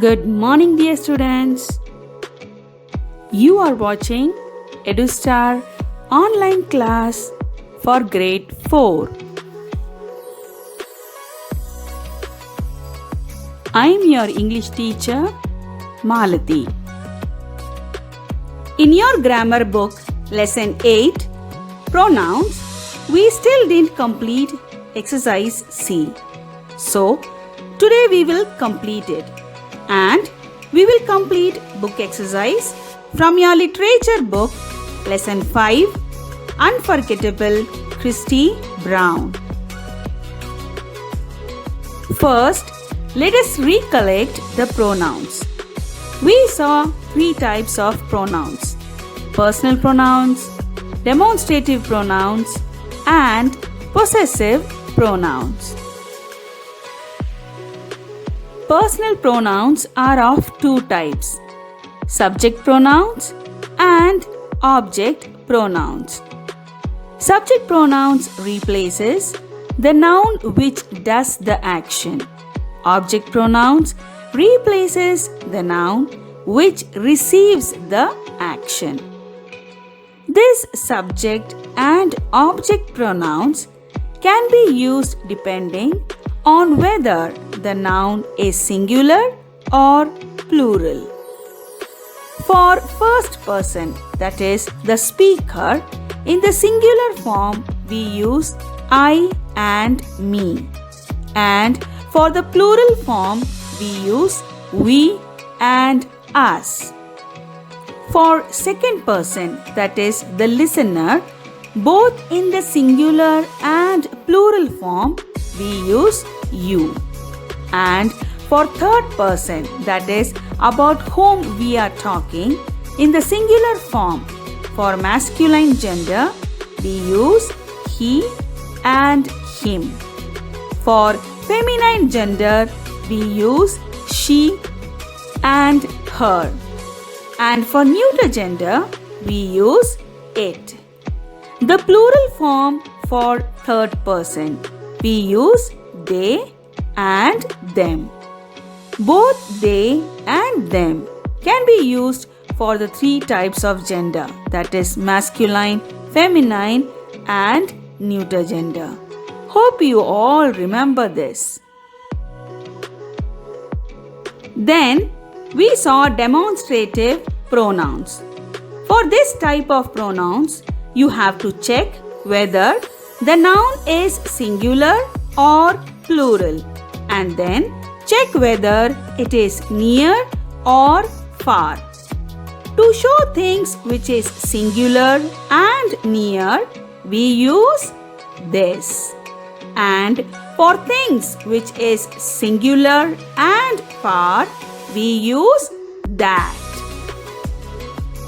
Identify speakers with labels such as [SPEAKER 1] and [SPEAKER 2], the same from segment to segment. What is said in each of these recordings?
[SPEAKER 1] Good morning, dear students. You are watching EduStar online class for grade 4. I am your English teacher, Malati. In your grammar book, lesson 8, pronouns, we still didn't complete exercise C. So, today we will complete it. And we will complete book exercise from your literature book, lesson 5, Unforgettable Christy Brown. First, let us recollect the pronouns. We saw 3 types of pronouns: personal pronouns, demonstrative pronouns, and possessive pronouns. Personal pronouns are of 2 types: subject pronouns and object pronouns. Subject pronouns replaces the noun which does the action. Object pronouns replaces the noun which receives the action. These subject and object pronouns can be used depending on whether the noun is singular or plural. For first person, that is the speaker, in the singular form we use I and me, and for the plural form we use we and us. For second person, that is the listener, both in the singular and plural form we use you. And for third person, that is about whom we are talking, in the singular form, for masculine gender we use he and him. For feminine gender we use she and her. And for neuter gender we use it. The plural form for third person we use they and them. Both they and them can be used for the 3 types of gender, that is masculine, feminine and neuter gender. Hope you all remember this. Then we saw demonstrative pronouns. For this type of pronouns, you have to check whether the noun is singular or plural, and then check whether it is near or far. To show things which is singular and near, we use this. And for things which is singular and far, we use that.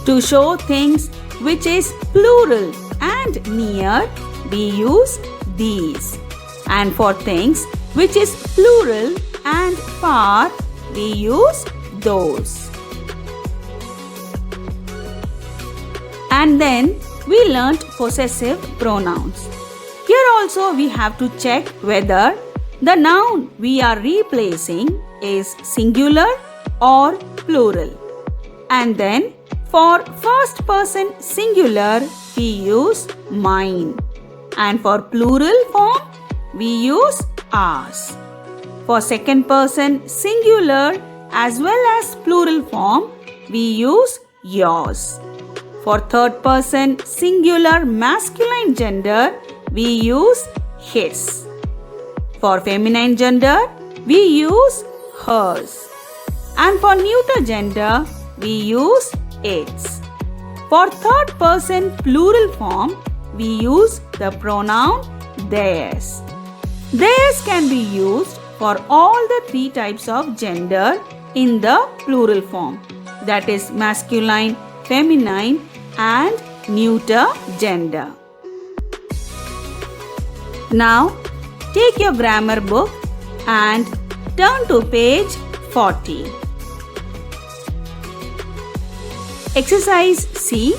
[SPEAKER 1] To show things which is plural and near, we use these. And for things which is plural and far, we use those. And then we learnt possessive pronouns. Here also we have to check whether the noun we are replacing is singular or plural. And then for first person singular we use mine, and for plural form we use ours. For second person singular as well as plural form we use yours. For third person singular masculine gender we use his. For feminine gender we use hers. And for neuter gender we use its. For third person plural form we use the pronoun theirs. Theirs can be used for all the 3 types of gender in the plural form, that is masculine, feminine and neuter gender. Now take your grammar book and turn to page 40. Exercise C.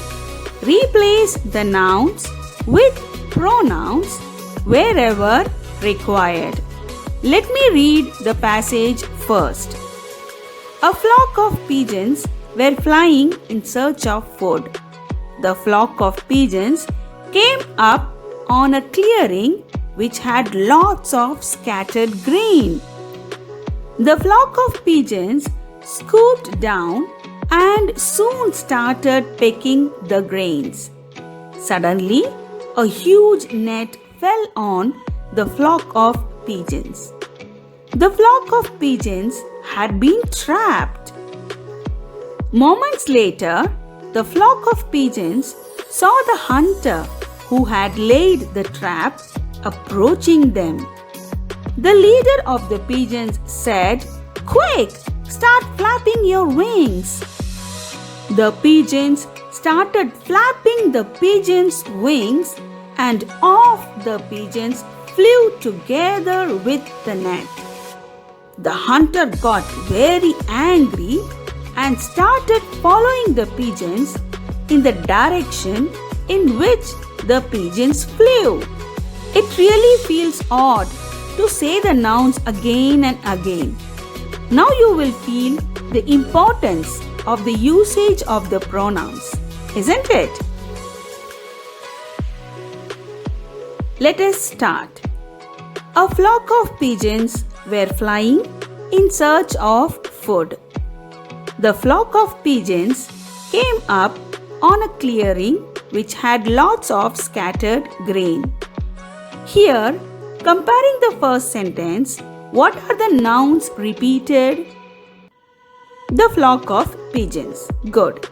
[SPEAKER 1] Replace the nouns with pronouns wherever required. Let me read the passage first. A flock of pigeons were flying in search of food. The flock of pigeons came up on a clearing which had lots of scattered grain. The flock of pigeons scooped down and soon started pecking the grains. Suddenly, a huge net fell on the flock of pigeons. The flock of pigeons had been trapped. Moments later, the flock of pigeons saw the hunter who had laid the trap approaching them. The leader of the pigeons said, "Quick, start flapping your wings." The pigeons started flapping the pigeons' wings, and off the pigeons flew together with the net. The hunter got very angry and started following the pigeons in the direction in which the pigeons flew. It really feels odd to say the nouns again and again. Now you will feel the importance of the usage of the pronouns, isn't it? Let us start. A flock of pigeons were flying in search of food. The flock of pigeons came up on a clearing which had lots of scattered grain. Here, comparing the first sentence, what are the nouns repeated? The flock of pigeons. Good.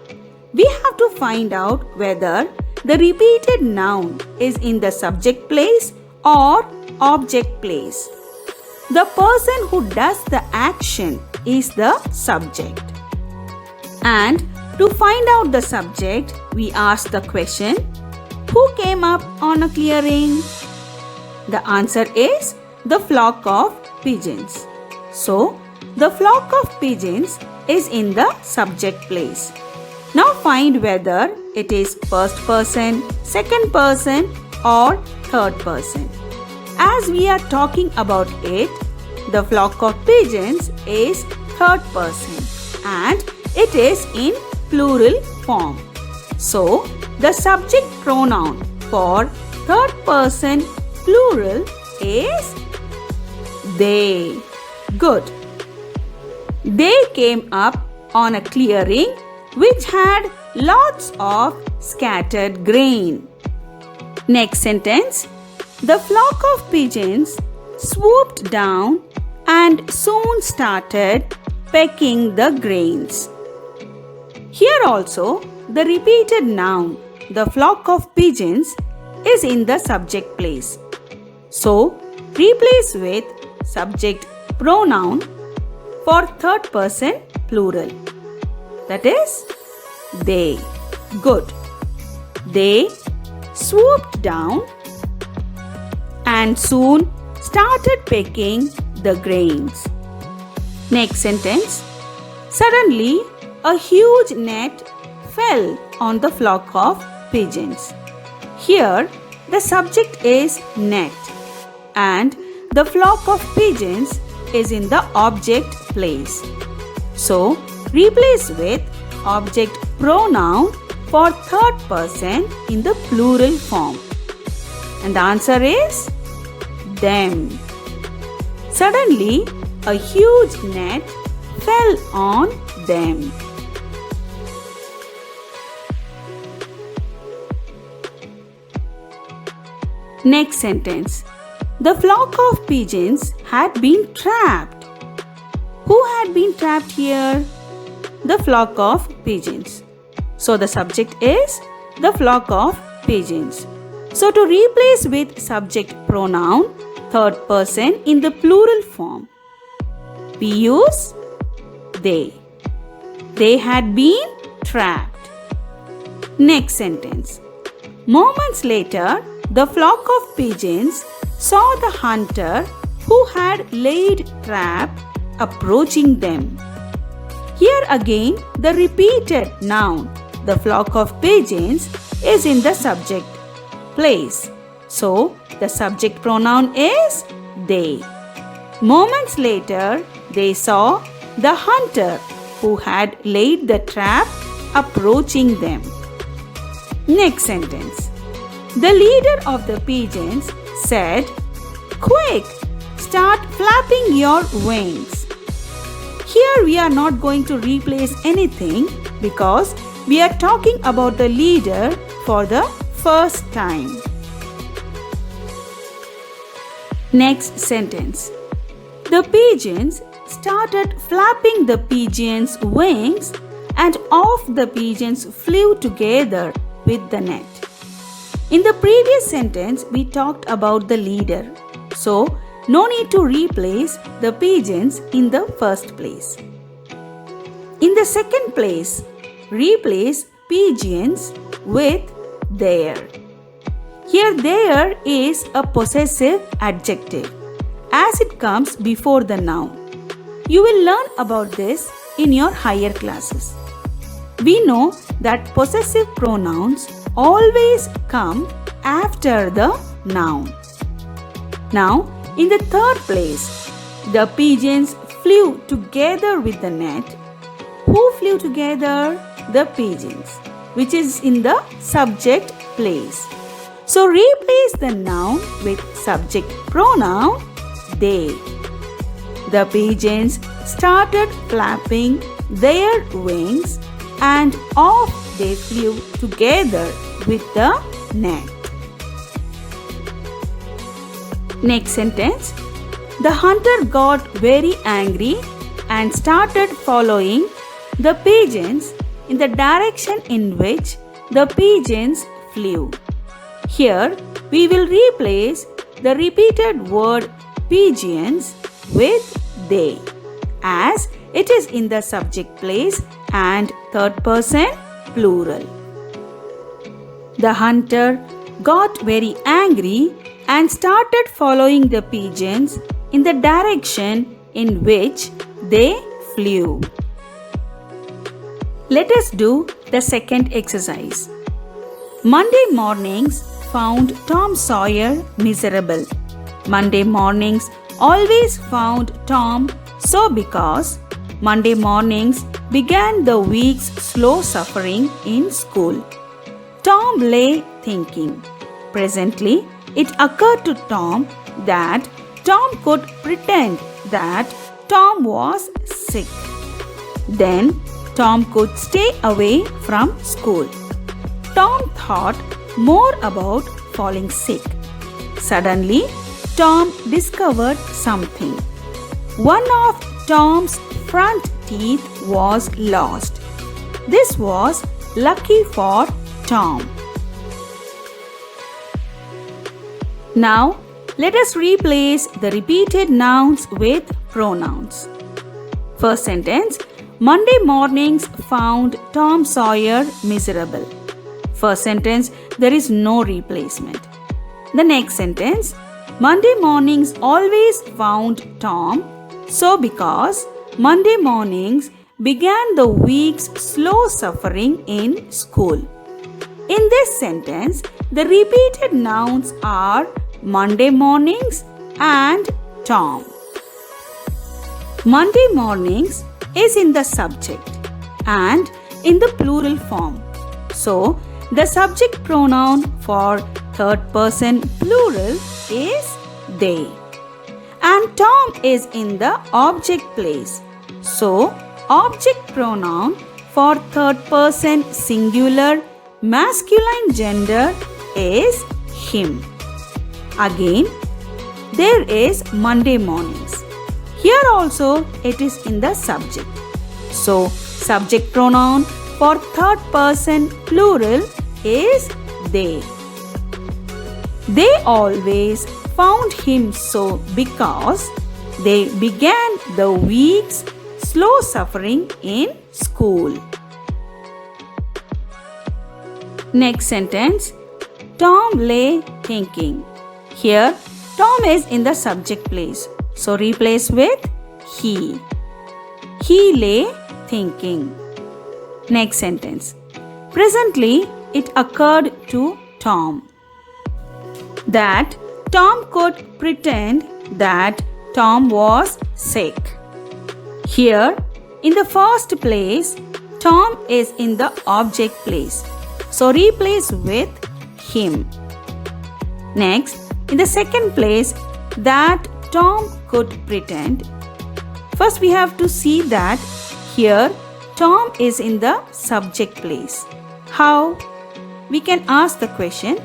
[SPEAKER 1] We have to find out whether the repeated noun is in the subject place or object place. The person who does the action is the subject. And to find out the subject, we ask the question, who came up on a clearing? The answer is the flock of pigeons. So, the flock of pigeons is in the subject place. Now find whether it is first person, second person or third person. As we are talking about it, the flock of pigeons is third person and it is in plural form. So, the subject pronoun for third person plural is they. Good. They came up on a clearing which had lots of scattered grain. Next sentence. The flock of pigeons swooped down and soon started pecking the grains. Here also, the repeated noun, the flock of pigeons, is in the subject place. So, replace with subject pronoun for third person plural. That is, they. Good. They swooped down and soon started pecking the grains. Next sentence. Suddenly, a huge net fell on the flock of pigeons. Here, the subject is net and the flock of pigeons is in the object place. So, replace with object pronoun for third person in the plural form. And the answer is them. Suddenly, a huge net fell on them. Next sentence. The flock of pigeons had been trapped. Who had been trapped here? The flock of pigeons. So the subject is the flock of pigeons. So to replace with subject pronoun, third person in the plural form, we use they. They had been trapped. Next sentence. Moments later, the flock of pigeons saw the hunter who had laid trap approaching them. Here again, the repeated noun, the flock of pigeons, is in the subject place. So, the subject pronoun is they. Moments later, they saw the hunter who had laid the trap approaching them. Next sentence. The leader of the pigeons said, "Quick, start flapping your wings." Here we are not going to replace anything because we are talking about the leader for the first time. Next sentence. The pigeons started flapping the pigeons' wings and off the pigeons flew together with the net. In the previous sentence, we talked about the leader. So, no need to replace the pigeons in the first place. In the second place, replace pigeons with their. Here there is a possessive adjective as it comes before the noun. You will learn about this in your higher classes. We know that possessive pronouns always come after the noun. Now, in the third place, the pigeons flew together with the net. Who flew together? The pigeons, which is in the subject place. So replace the noun with subject pronoun they. The pigeons started flapping their wings and off they flew together with the net. Next sentence. The hunter got very angry and started following the pigeons in the direction in which the pigeons flew. Here we will replace the repeated word pigeons with they as it is in the subject place and third person plural. The hunter got very angry and started following the pigeons in the direction in which they flew. Let us do the second exercise. Monday mornings found Tom Sawyer miserable. Monday mornings always found Tom so because Monday mornings began the week's slow suffering in school. Tom lay thinking. Presently, it occurred to Tom that Tom could pretend that Tom was sick. Then Tom could stay away from school. Tom thought more about falling sick. Suddenly, Tom discovered something. One of Tom's front teeth was lost. This was lucky for Tom. Now, let us replace the repeated nouns with pronouns. First sentence. Monday mornings found Tom Sawyer miserable. First sentence, there is no replacement. The next sentence, Monday mornings always found Tom so because Monday mornings began the week's slow suffering in school. In this sentence, the repeated nouns are Monday mornings and Tom. Monday mornings is in the subject and in the plural form. So, the subject pronoun for third person plural is they. And Tom is in the object place. So, object pronoun for third person singular masculine gender is him. Again, there is Monday mornings. Here also it is in the subject. So, subject pronoun for third person plural is they. They always found him so because they began the week's slow suffering in school. Next sentence. Tom lay thinking. Here, Tom is in the subject place. So, replace with he. He lay thinking. Next sentence. Presently, it occurred to Tom that Tom could pretend that Tom was sick. Here, In the first place, Tom is in the object place. So replace with him. Next, in the second place, that Tom could pretend. First, we have to see that here Tom is in the subject place. How? We can ask the question,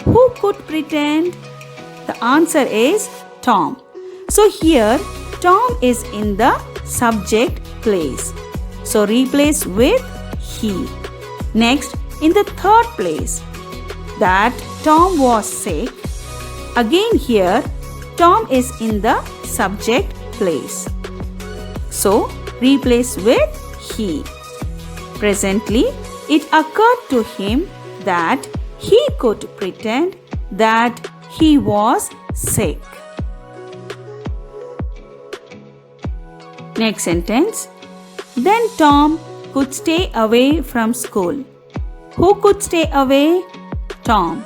[SPEAKER 1] who could pretend? The answer is Tom. So here Tom is in the subject place. So replace with he. Next, in the third place, that Tom was sick. Again here Tom is in the subject place. So replace with he. Presently, it occurred to him that he could pretend that he was sick. Next sentence. Then Tom could stay away from school. Who could stay away? Tom.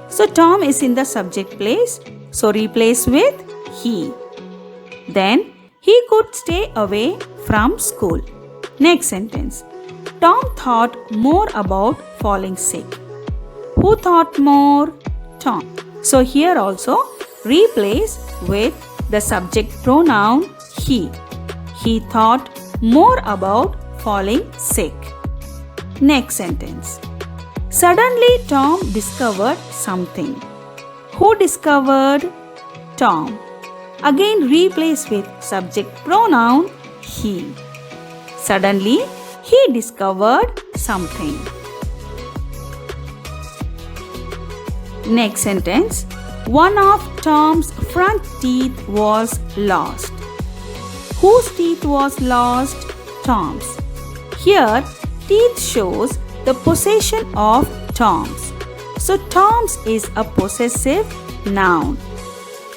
[SPEAKER 1] So Tom is in the subject place. So replace with he. Then he could stay away from school. Next sentence. Tom thought more about falling sick. Who thought more? Tom. So here also replace with the subject pronoun he. He thought more about falling sick. Next sentence. Suddenly Tom discovered something. Who discovered? Tom. Again replace with subject pronoun he. Suddenly he discovered something. Next sentence. One of Tom's front teeth was lost. Whose teeth was lost? Tom's. Here, teeth shows the possession of Tom's. So, Tom's is a possessive noun.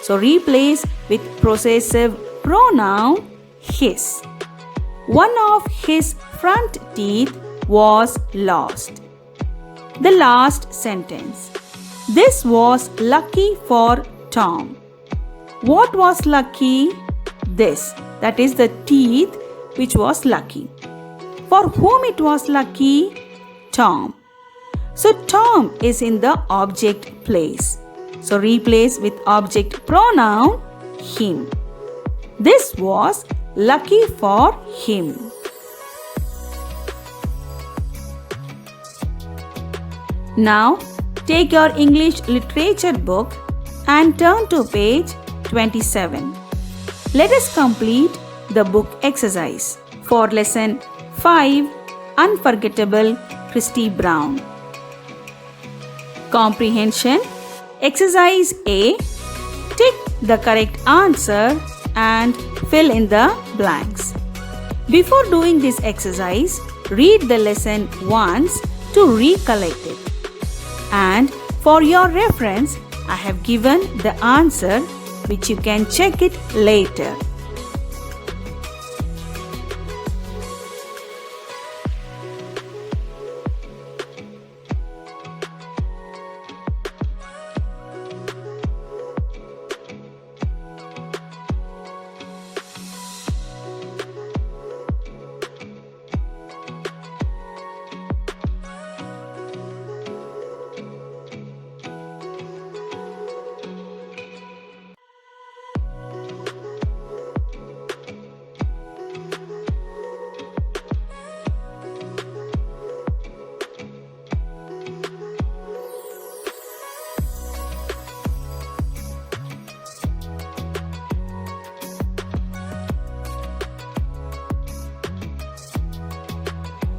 [SPEAKER 1] So, replace with possessive pronoun his. One of his front teeth was lost. The last sentence. This was lucky for Tom. What was lucky? This. That is the teeth which was lucky. For whom it was lucky? Tom. So Tom is in the object place. So replace with object pronoun him. This was lucky for him. Now take your English literature book and turn to page 27. Let us complete the book exercise for lesson 5, Unforgettable Christy Brown. Comprehension. Exercise A. Tick the correct answer and fill in the blanks. Before doing this exercise, read the lesson once to recollect it. And for your reference, I have given the answer which you can check it later.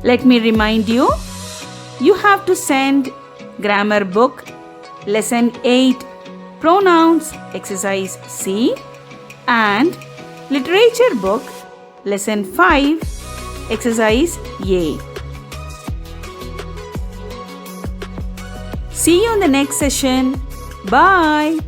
[SPEAKER 1] Let me remind you, you have to send grammar book, lesson 8, pronouns, exercise C, and literature book, lesson 5, exercise A. See you in the next session. Bye.